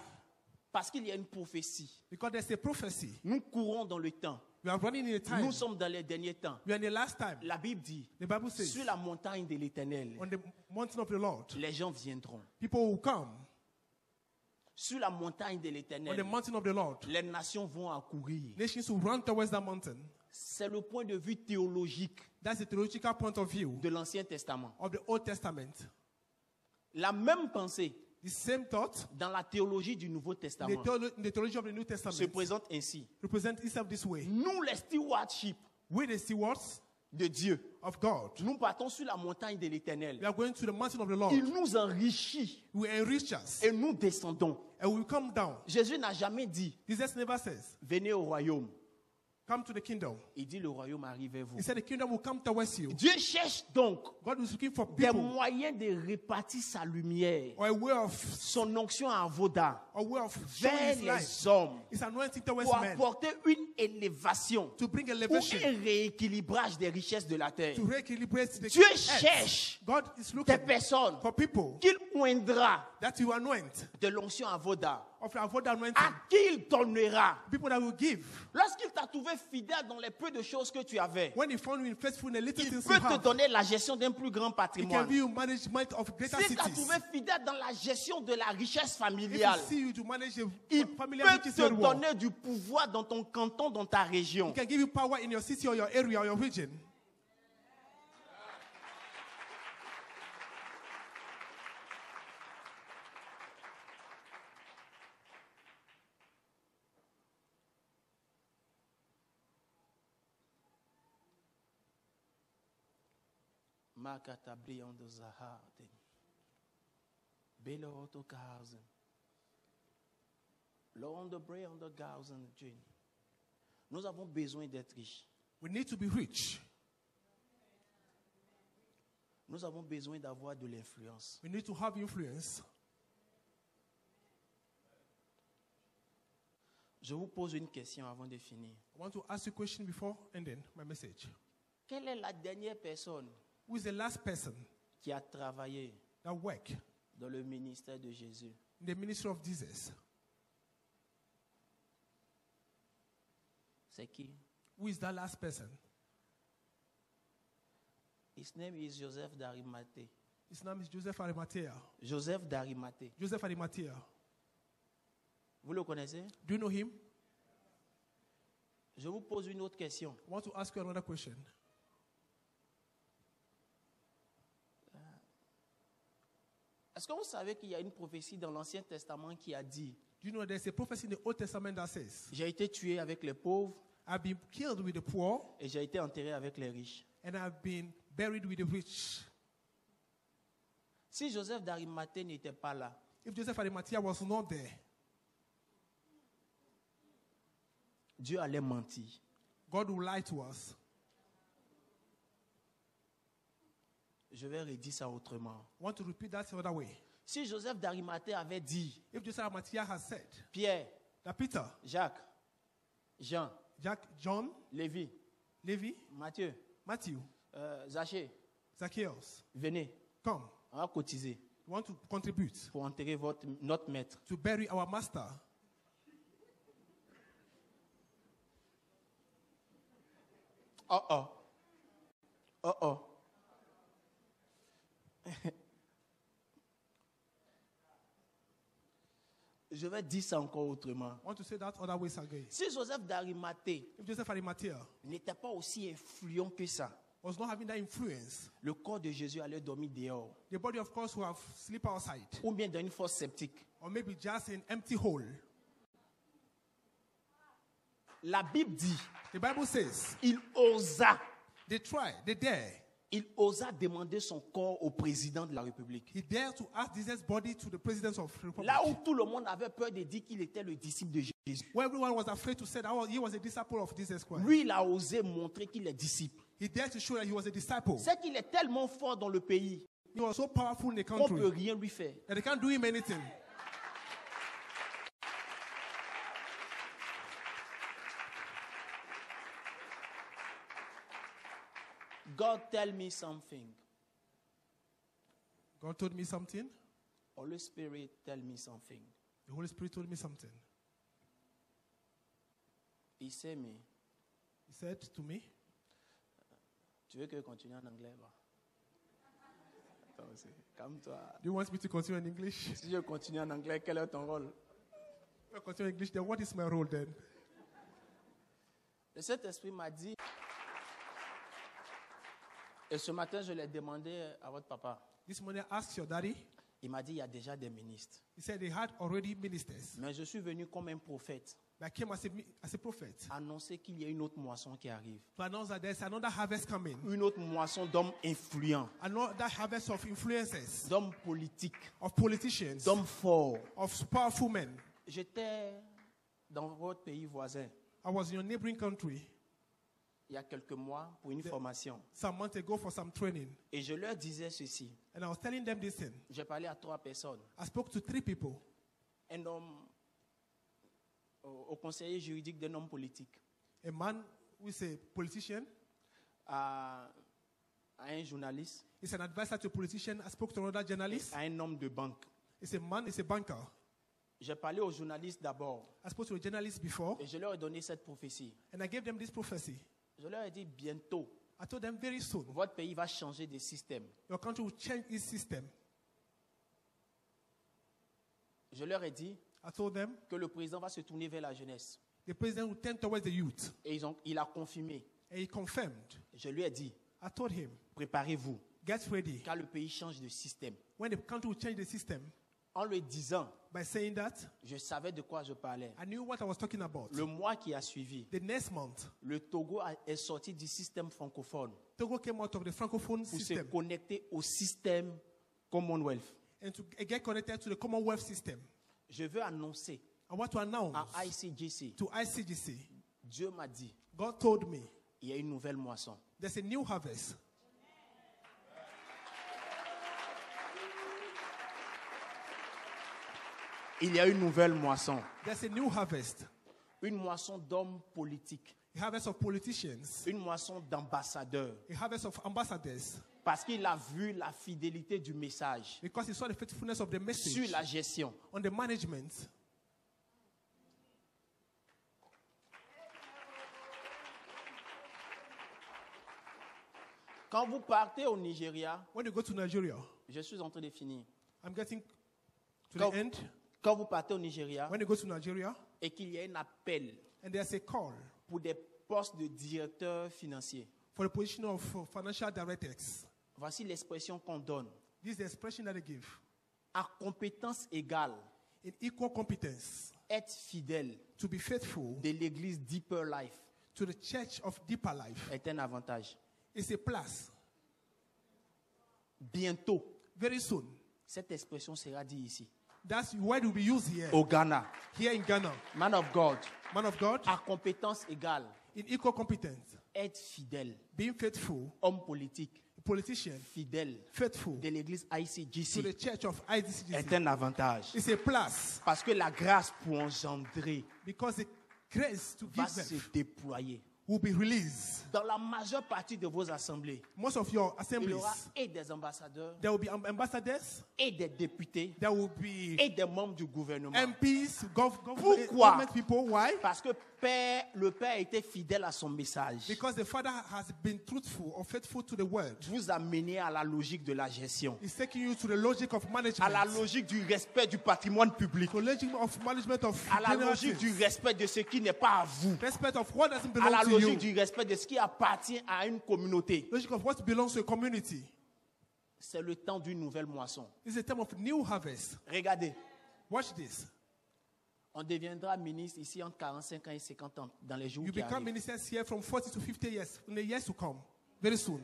Parce qu'il y a une prophétie. Because there's a prophecy. Nous courons dans le temps. We are running in a time. Nous sommes dans les derniers temps. We are in the last time. La Bible dit, The Bible says, sur la montagne de l'Éternel, on the mountain of the Lord, les gens viendront. people will come. Sur la montagne de On the l'Éternel, mountain of the Lord, les nations vont accourir. nations will run towards that mountain. C'est le point de vue théologique That's the theological point of view de l'Ancien Testament. of the Old Testament. La même pensée The same thought dans la théologie du Nouveau in Testament the theology of the New se Testament présente ainsi. represent itself this way. Nous, les stewardship We, the stewards de Dieu, of God, nous partons sur la montagne de l'Éternel. we are going to the mountain of the Lord. Il nous enrichit We enrich us et nous descendons. and we come down. Jésus n'a jamais dit, Jesus never says, venez au royaume. come to the kingdom. Il dit le royaume arrive vers vous. He said the kingdom will come towards you. Dieu cherche donc God is looking for des people moyens de répartir sa lumière, or a way of son onction à Voda showing vers his light. les hommes His anointing towards pour men apporter une élévation to bring ou elevation, un rééquilibrage des richesses de la terre. to re-equilibrate the Dieu earth. cherche God is des looking personnes for people qu'il oindra that you anoint de l'onction à Voda, of avoid anointing. à qui il donnera. People that will give. Lorsqu'il t'a trouvé fidèle dans les peu de choses que tu avais, When he found you faithful in the little il things peut you te have, donner la gestion d'un plus grand he can patrimoine. give you management of greater S'il t'a cities. trouvé fidèle dans la gestion de la richesse If familiale, he see you to manage a il family peut which is te very well, donner du pouvoir dans ton canton, dans ta région. he can give you power in your city or your area or your region. Makatabriando Zaharden. Beloto Gausen. Londo Breando Gausen. Nous avons besoin d'être riches. We need to be rich. Nous avons besoin d'avoir de l'influence. We need to have influence. Je vous pose une question avant de finir. I want to ask you a question before ending my message. Quelle est la dernière personne Who is the last person qui a travaillé that worked dans le ministère de Jésus? in the ministry of Jesus? C'est qui? Who is that last person? His name is Joseph d'Arimathée. His name is Joseph Arimathea. Joseph d'Arimathée. Joseph Arimathea. Vous le connaissez? Do you know him? Je vous pose une autre question. I want to ask you another question. Est-ce que vous savez qu'il y a une prophétie dans l'Ancien Testament qui a dit Do you know there's a prophecy in the Old Testament that says, j'ai été tué avec les pauvres I've been killed with the poor et j'ai été enterré avec les riches? and I've been buried with the rich. Si Joseph d'Arimathée n'était pas là, If Joseph Arimathea was not there, Dieu allait mentir. God will lie to us. Je vais redire ça autrement. I want to repeat that the other way. Si Joseph d'Arimathée avait dit If Joseph Arimathea has said Pierre, that Peter, Jacques, Jean, Jack, John, Lévi, Levi, Matthieu, Matthew, Zachée, Zacchaeus, venez, come, on va cotiser we want to contribute pour enterrer notre maître. to bury our master. Oh oh. Oh oh. Je vais dire ça encore autrement. I want to say that other ways again. Si Joseph d'Arimathée If Joseph Arimathea n'était pas aussi influent que ça, was not having that influence, le corps de Jésus allait dormir dehors. the body of course would have sleep outside Ou bien dans une fosse septique. or maybe just an empty hole. La Bible dit, The Bible says il osa they dare. Il osa demander son corps au président de la République. He dared to ask Jesus' body to the president of the republic. Là où tout le monde avait peur de dire qu'il était le disciple de Jésus. Where everyone was afraid to say that he was a disciple of Jesus Christ. Lui, il a osé montrer qu'il est disciple. He dared to show that he was a disciple. C'est qu'il est tellement fort dans le pays He was so powerful in the qu'on ne peut country rien lui faire. that they can't do him anything. God tell me something. God told me something. Holy Spirit tell me something. The Holy Spirit told me something. Il sait, mais He said to me, tu veux que je continue en anglais? Va. Attends aussi, calme-toi. do you want me to continue in English? Si je continue en anglais, quel est ton rôle? If I continue in English, then what is my role then? Le Saint-Esprit m'a dit, et ce matin, je l'ai demandé à votre papa. This morning I asked your daddy. Il m'a dit, il y a déjà des ministres. He said they had already ministers. Mais je suis venu comme un prophète, But I came as a prophet annoncer qu'il y a une autre moisson qui arrive. to announce that there's another harvest coming. Une autre moisson d'hommes influents, Another harvest of influences, d'hommes politiques, of politicians, d'hommes forts. of powerful men. J'étais dans votre pays voisin. I was in your neighboring country. il y a quelques mois pour une formation. some months ago for some training. Et je leur disais ceci. And I was telling them this thing. J'ai parlé à 3 personnes. I spoke to 3 people. Un homme au conseiller juridique d'un homme politique, A man who is a politician. à un journaliste, He's an advisor to a politician. I spoke to another journalist. à un homme de banque. He's a man, he's a banker. J'ai parlé aux journalistes d'abord I spoke to a journalist before. et je leur ai donné cette prophétie. And I gave them this prophecy. Je leur ai dit bientôt, I told them very soon, votre pays va changer de système. your country will change its system. Je leur ai dit I told them que le président va se tourner vers la jeunesse. the president will turn towards the youth. Et il a confirmé. And he confirmed. Je lui ai dit, I told him, préparez-vous, get ready. car le pays change de système. When the country will change the system, En le disant, by saying that, je savais de quoi je parlais. I knew what I was talking about. Le mois qui a suivi, The next month, le Togo est sorti du système francophone Togo came out of the Francophone pour se system connecter au système Commonwealth. and to get connected to the Commonwealth system. Je veux annoncer I want to announce à ICGC, to ICGC, Dieu m'a dit, God told me il y a une nouvelle moisson. there's a new harvest. Il y a une nouvelle moisson. There's a new harvest. Une moisson d'hommes politiques. A harvest of politicians, Une moisson d'ambassadeurs. a harvest of ambassadors, Parce qu'il a vu la fidélité du message because he saw the faithfulness of the sur message la gestion. on the management. Quand vous partez au Nigeria, When you go to Nigeria, je suis en train de finir. I'm getting to Quand, the end. quand vous partez au Nigeria When you go to Nigeria, et qu'il y a un appel and there's a call pour des postes de directeur financier, for the position of financial directors, voici l'expression qu'on donne. this is the expression that they give. À compétence égale, In equal competence, être fidèle to be faithful de l'église Deeper Life to the church of deeper life est un avantage. is a plus. Bientôt, Very soon, cette expression sera dite ici, that's word will be used here, au Ghana. here in Ghana. Man of God, Man of God, à compétence égale, in equal competence, être fidèle, being faithful, homme politique, politician, fidèle faithful de l'église to the ICGC church of est ICGC un avantage. is a plus, Parce que la grâce pour engendrer because the grace to va give se birth déployer. will be released. Dans la majeure partie de vos assemblées, Most of your il y assemblies, aura et des ambassadeurs, there will be ambassadors, et des députés, there will be et des membres du gouvernement. MPs, Pourquoi? government people. Why? Parce que le Père était fidèle à son message. Because the Father has been truthful or faithful to the word. Vous amenez à la logique de la gestion, He's taking you to the logic of à management, la logique du respect du patrimoine public, to the logic of management of à la general logique du things. respect de ce qui n'est pas à vous, Respect of what doesn't à belong la to you. logique du respect de ce qui appartient à une communauté. Logic of what belongs to a community. C'est le temps d'une nouvelle moisson. It's a time of new harvest. Regardez, Watch this. on deviendra ministre ici entre 45 ans et 50 ans dans les jours You qui become arrivent. ministers here from 40 to 50 years in the years to come. Very soon.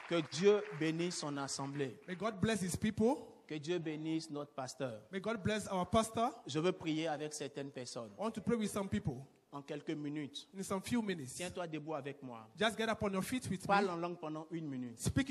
Que Dieu bénisse son assemblée. May God bless his people. Que Dieu bénisse notre pasteur. May God bless our pastor. Je veux prier avec certaines personnes. I want to pray with some people En quelques minutes, in some few minutes. tiens-toi debout avec moi. Just get up on your feet with Parle me. en langue pendant 1 minute. Speak